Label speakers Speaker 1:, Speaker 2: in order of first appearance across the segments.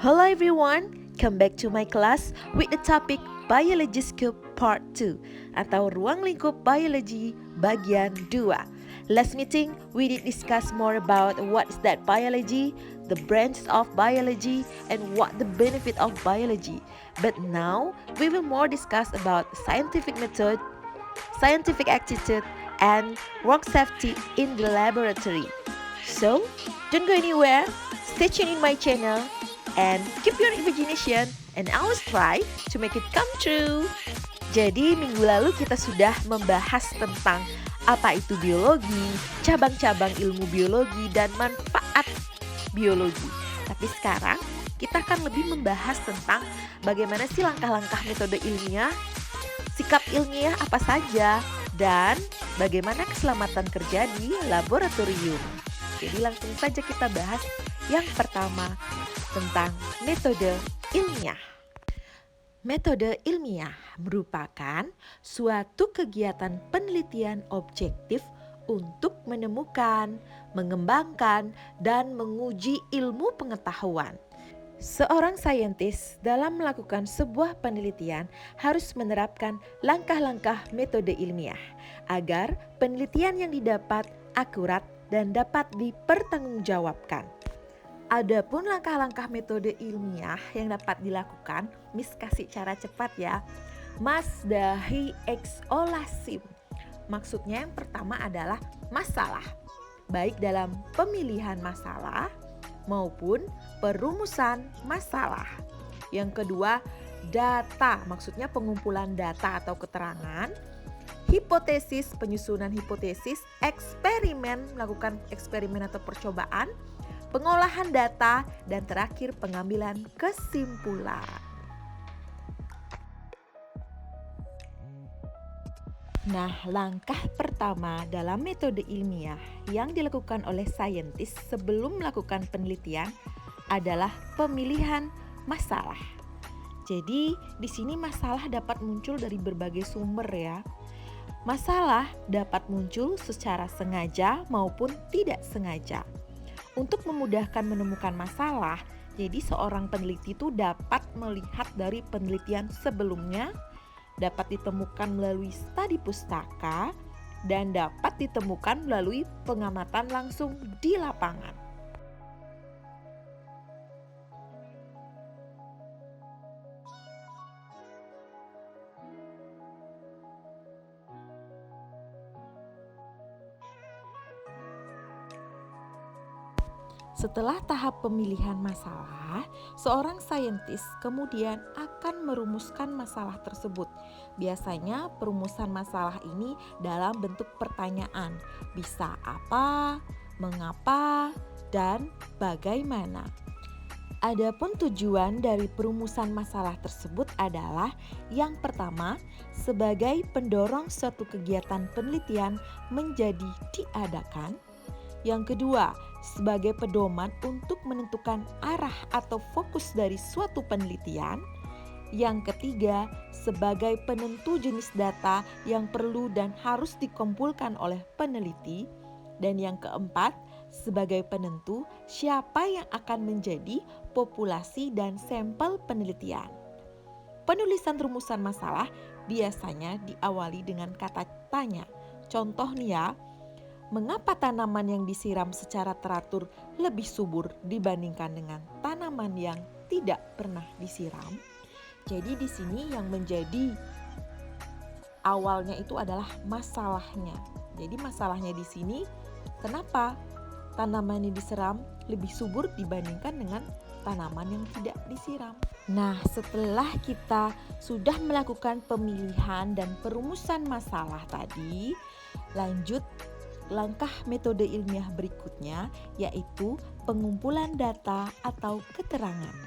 Speaker 1: Hello everyone, come back to my class with the topic Biology Scope Part 2 atau Ruang Lingkup Biologi bagian 2. Last meeting, we did discuss more about what is that biology, the branches of biology, and what the benefit of biology. But now, we will more discuss about scientific method, scientific attitude, and work safety in the laboratory. So, don't go anywhere, stay tuned in my channel, and keep your imagination, and I will try to make it come true. Jadi minggu lalu kita sudah membahas tentang apa itu biologi, cabang-cabang ilmu biologi, dan manfaat biologi. Tapi sekarang kita akan lebih membahas tentang bagaimana sih langkah-langkah metode ilmiah, sikap ilmiah apa saja, dan bagaimana keselamatan kerja di laboratorium. Jadi langsung saja kita bahas yang pertama tentang metode ilmiah. Metode ilmiah merupakan suatu kegiatan penelitian objektif untuk menemukan, mengembangkan, dan menguji ilmu pengetahuan. Seorang saintis dalam melakukan sebuah penelitian harus menerapkan langkah-langkah metode ilmiah agar penelitian yang didapat akurat dan dapat dipertanggungjawabkan. Adapun langkah-langkah metode ilmiah yang dapat dilakukan, Miss kasih cara cepat ya. Masdahi eksolasim. Maksudnya yang pertama adalah masalah, baik dalam pemilihan masalah maupun perumusan masalah. Yang kedua, data, maksudnya pengumpulan data atau keterangan. Hipotesis, penyusunan hipotesis. Eksperimen, melakukan eksperimen atau percobaan. Pengolahan data, dan terakhir pengambilan kesimpulan. Nah, langkah pertama dalam metode ilmiah yang dilakukan oleh saintis sebelum melakukan penelitian adalah pemilihan masalah. Jadi, di sini masalah dapat muncul dari berbagai sumber ya. Masalah dapat muncul secara sengaja maupun tidak sengaja. Untuk memudahkan menemukan masalah, jadi seorang peneliti itu dapat melihat dari penelitian sebelumnya, dapat ditemukan melalui studi pustaka, dan dapat ditemukan melalui pengamatan langsung di lapangan. Setelah tahap pemilihan masalah, seorang saintis kemudian akan merumuskan masalah tersebut. Biasanya perumusan masalah ini dalam bentuk pertanyaan, bisa apa, mengapa, dan bagaimana. Adapun tujuan dari perumusan masalah tersebut adalah yang pertama, sebagai pendorong suatu kegiatan penelitian menjadi diadakan. Yang kedua, sebagai pedoman untuk menentukan arah atau fokus dari suatu penelitian. Yang ketiga, sebagai penentu jenis data yang perlu dan harus dikumpulkan oleh peneliti. Dan yang keempat, sebagai penentu siapa yang akan menjadi populasi dan sampel penelitian. Penulisan rumusan masalah biasanya diawali dengan kata tanya. Contoh nih ya, mengapa tanaman yang disiram secara teratur lebih subur dibandingkan dengan tanaman yang tidak pernah disiram? Jadi di sini yang menjadi awalnya itu adalah masalahnya. Jadi masalahnya di sini, kenapa tanaman yang disiram lebih subur dibandingkan dengan tanaman yang tidak disiram? Nah, setelah kita sudah melakukan pemilihan dan perumusan masalah tadi, lanjut langkah metode ilmiah berikutnya, yaitu pengumpulan data atau keterangan.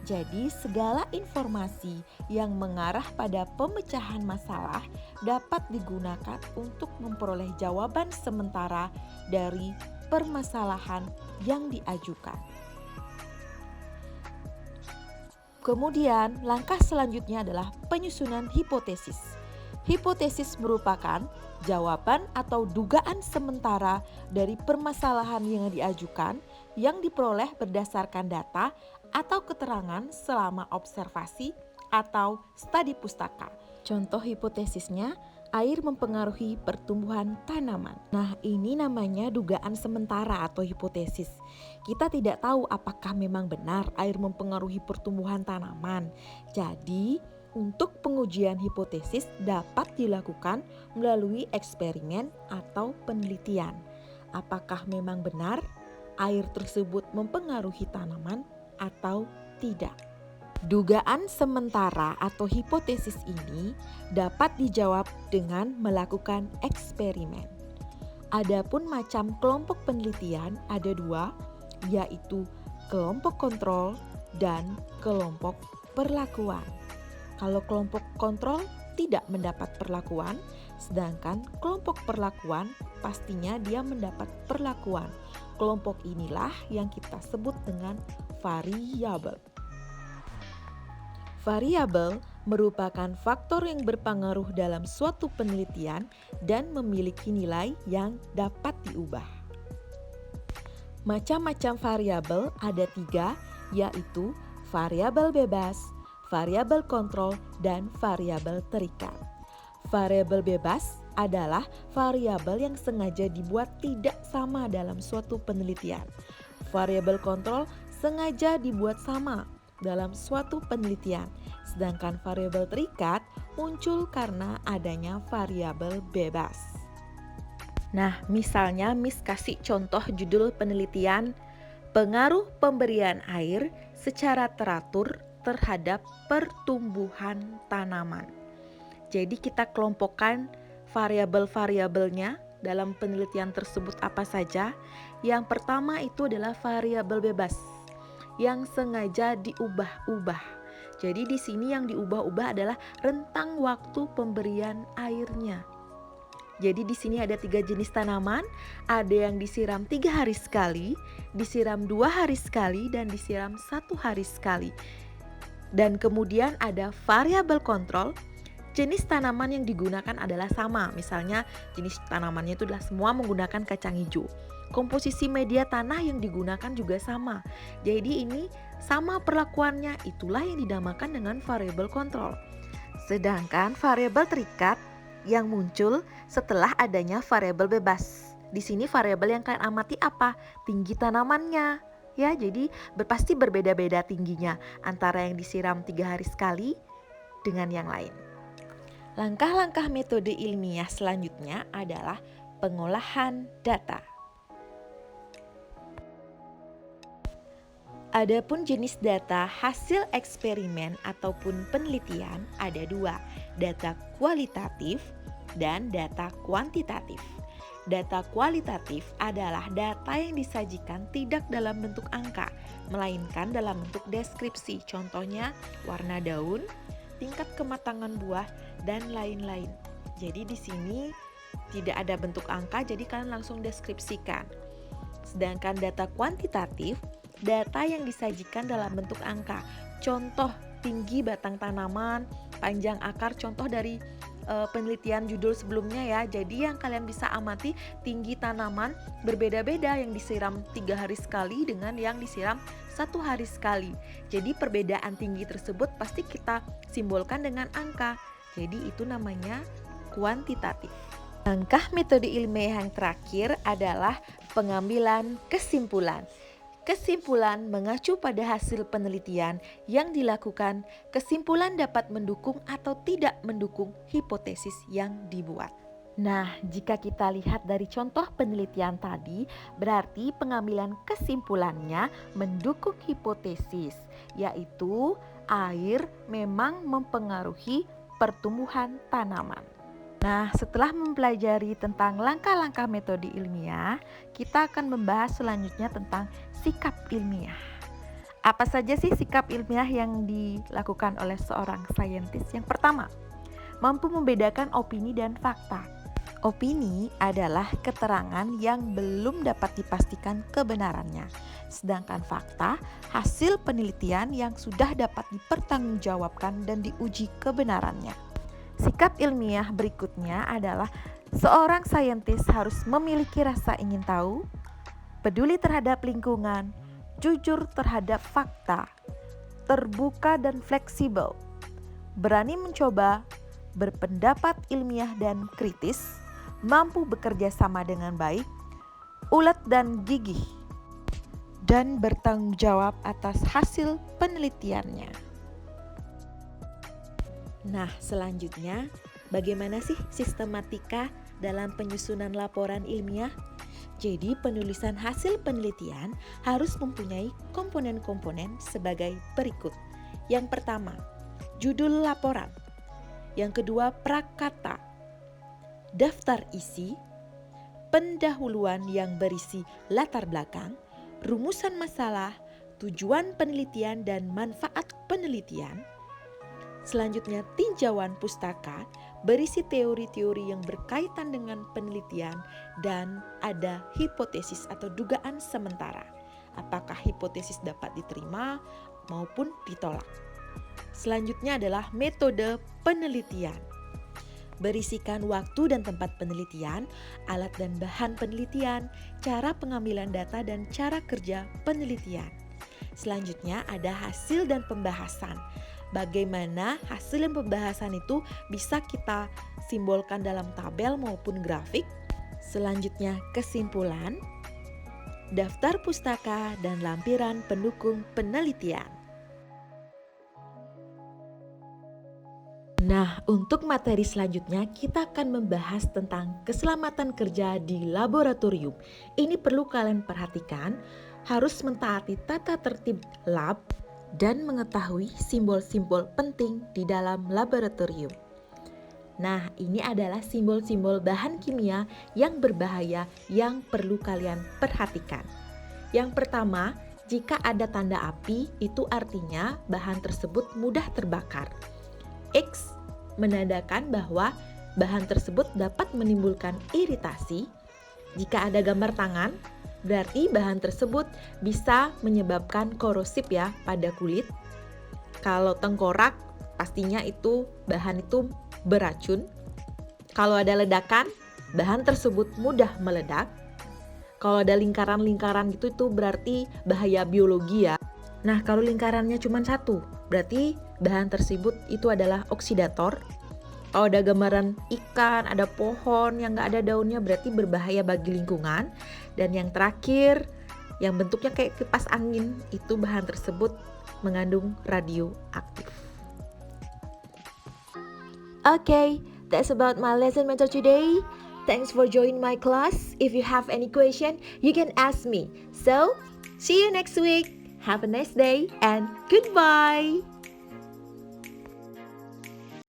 Speaker 1: Jadi segala informasi yang mengarah pada pemecahan masalah dapat digunakan untuk memperoleh jawaban sementara dari permasalahan yang diajukan. Kemudian langkah selanjutnya adalah penyusunan hipotesis. Hipotesis merupakan Jawaban atau dugaan sementara dari permasalahan yang diajukan yang diperoleh berdasarkan data atau keterangan selama observasi atau studi pustaka. Contoh hipotesisnya, air mempengaruhi pertumbuhan tanaman. Nah, ini namanya dugaan sementara atau hipotesis. Kita tidak tahu apakah memang benar air mempengaruhi pertumbuhan tanaman. Jadi, untuk pengujian hipotesis dapat dilakukan melalui eksperimen atau penelitian. Apakah memang benar air tersebut mempengaruhi tanaman atau tidak? Dugaan sementara atau hipotesis ini dapat dijawab dengan melakukan eksperimen. Adapun macam kelompok penelitian ada dua, yaitu kelompok kontrol dan kelompok perlakuan. Kalau kelompok kontrol tidak mendapat perlakuan, sedangkan kelompok perlakuan pastinya dia mendapat perlakuan. Kelompok inilah yang kita sebut dengan variabel. Variabel merupakan faktor yang berpengaruh dalam suatu penelitian dan memiliki nilai yang dapat diubah. Macam-macam variabel ada 3, yaitu variabel bebas, variabel kontrol, dan variabel terikat. Variabel bebas adalah variabel yang sengaja dibuat tidak sama dalam suatu penelitian. Variabel kontrol sengaja dibuat sama dalam suatu penelitian, sedangkan variabel terikat muncul karena adanya variabel bebas. Nah, misalnya Miss kasih contoh judul penelitian pengaruh pemberian air secara teratur terhadap pertumbuhan tanaman. Jadi kita kelompokkan variabel-variabelnya dalam penelitian tersebut apa saja. Yang pertama itu adalah variabel bebas yang sengaja diubah-ubah. Jadi di sini yang diubah-ubah adalah rentang waktu pemberian airnya. Jadi di sini ada 3 jenis tanaman, ada yang disiram 3 hari sekali, disiram 2 hari sekali, dan disiram 1 hari sekali. Dan kemudian ada variabel kontrol, jenis tanaman yang digunakan adalah sama. Misalnya jenis tanamannya itu adalah semua menggunakan kacang hijau. Komposisi media tanah yang digunakan juga sama. Jadi ini sama perlakuannya, itulah yang dinamakan dengan variabel kontrol. Sedangkan variabel terikat yang muncul setelah adanya variabel bebas. Di sini variabel yang kalian amati apa? Tinggi tanamannya. Ya, jadi pasti berbeda-beda tingginya antara yang disiram 3 hari sekali dengan yang lain. Langkah-langkah metode ilmiah selanjutnya adalah pengolahan data. Adapun jenis data hasil eksperimen ataupun penelitian ada 2, data kualitatif dan data kuantitatif. Data kualitatif adalah data yang disajikan tidak dalam bentuk angka, melainkan dalam bentuk deskripsi. Contohnya warna daun, tingkat kematangan buah, dan lain-lain. Jadi di sini tidak ada bentuk angka, jadi kalian langsung deskripsikan. Sedangkan data kuantitatif, data yang disajikan dalam bentuk angka. Contoh tinggi batang tanaman, panjang akar, contoh dari penelitian judul sebelumnya ya. Jadi yang kalian bisa amati tinggi tanaman berbeda-beda, yang disiram 3 hari sekali dengan yang disiram 1 hari sekali. Jadi perbedaan tinggi tersebut pasti kita simbolkan dengan angka. Jadi itu namanya kuantitatif. Langkah metode ilmiah yang terakhir adalah pengambilan kesimpulan. Kesimpulan mengacu pada hasil penelitian yang dilakukan. Kesimpulan dapat mendukung atau tidak mendukung hipotesis yang dibuat. Nah, jika kita lihat dari contoh penelitian tadi, berarti pengambilan kesimpulannya mendukung hipotesis, yaitu air memang mempengaruhi pertumbuhan tanaman. Nah, setelah mempelajari tentang langkah-langkah metode ilmiah, kita akan membahas selanjutnya tentang sikap ilmiah. Apa saja sih sikap ilmiah yang dilakukan oleh seorang saintis? Yang pertama, mampu membedakan opini dan fakta. Opini adalah keterangan yang belum dapat dipastikan kebenarannya. Sedangkan fakta, hasil penelitian yang sudah dapat dipertanggungjawabkan dan diuji kebenarannya. Sikap ilmiah berikutnya adalah Seorang saintis harus memiliki rasa ingin tahu, peduli terhadap lingkungan, jujur terhadap fakta, terbuka dan fleksibel, berani mencoba, berpendapat ilmiah dan kritis, mampu bekerja sama dengan baik, ulet dan gigih, dan bertanggung jawab atas hasil penelitiannya. Nah, selanjutnya, bagaimana sih sistematika dalam penyusunan laporan ilmiah? Jadi, penulisan hasil penelitian harus mempunyai komponen-komponen sebagai berikut. Yang pertama, judul laporan. Yang kedua, prakata, daftar isi, pendahuluan yang berisi latar belakang, rumusan masalah, tujuan penelitian dan manfaat penelitian. Selanjutnya, tinjauan pustaka berisi teori-teori yang berkaitan dengan penelitian dan ada hipotesis atau dugaan sementara. Apakah hipotesis dapat diterima maupun ditolak. Selanjutnya adalah metode penelitian. Berisikan waktu dan tempat penelitian, alat dan bahan penelitian, cara pengambilan data dan cara kerja penelitian. Selanjutnya ada hasil dan pembahasan. Bagaimana hasil dan pembahasan itu bisa kita simbolkan dalam tabel maupun grafik. Selanjutnya kesimpulan, daftar pustaka dan lampiran pendukung penelitian. Nah, untuk materi selanjutnya kita akan membahas tentang keselamatan kerja di laboratorium. Ini perlu kalian perhatikan, harus mentaati tata tertib lab dan mengetahui simbol-simbol penting di dalam laboratorium. Nah, ini adalah simbol-simbol bahan kimia yang berbahaya yang perlu kalian perhatikan. Yang pertama, jika ada tanda api, itu artinya bahan tersebut mudah terbakar. X menandakan bahwa bahan tersebut dapat menimbulkan iritasi. Jika ada gambar tangan, berarti bahan tersebut bisa menyebabkan korosif ya pada kulit. Kalau tengkorak, pastinya itu bahan itu beracun. Kalau ada ledakan, bahan tersebut mudah meledak. Kalau ada lingkaran-lingkaran gitu itu berarti bahaya biologi ya. Nah, kalau lingkarannya cuma satu, berarti bahan tersebut itu adalah oksidator. Kalau ada gambaran ikan, ada pohon yang nggak ada daunnya, berarti berbahaya bagi lingkungan. Dan yang terakhir, yang bentuknya kayak kipas angin, itu bahan tersebut mengandung radioaktif. Okay, that's about my lesson mentor today. Thanks for joining my class. If you have any question, you can ask me. So, see you next week. Have a nice day and goodbye.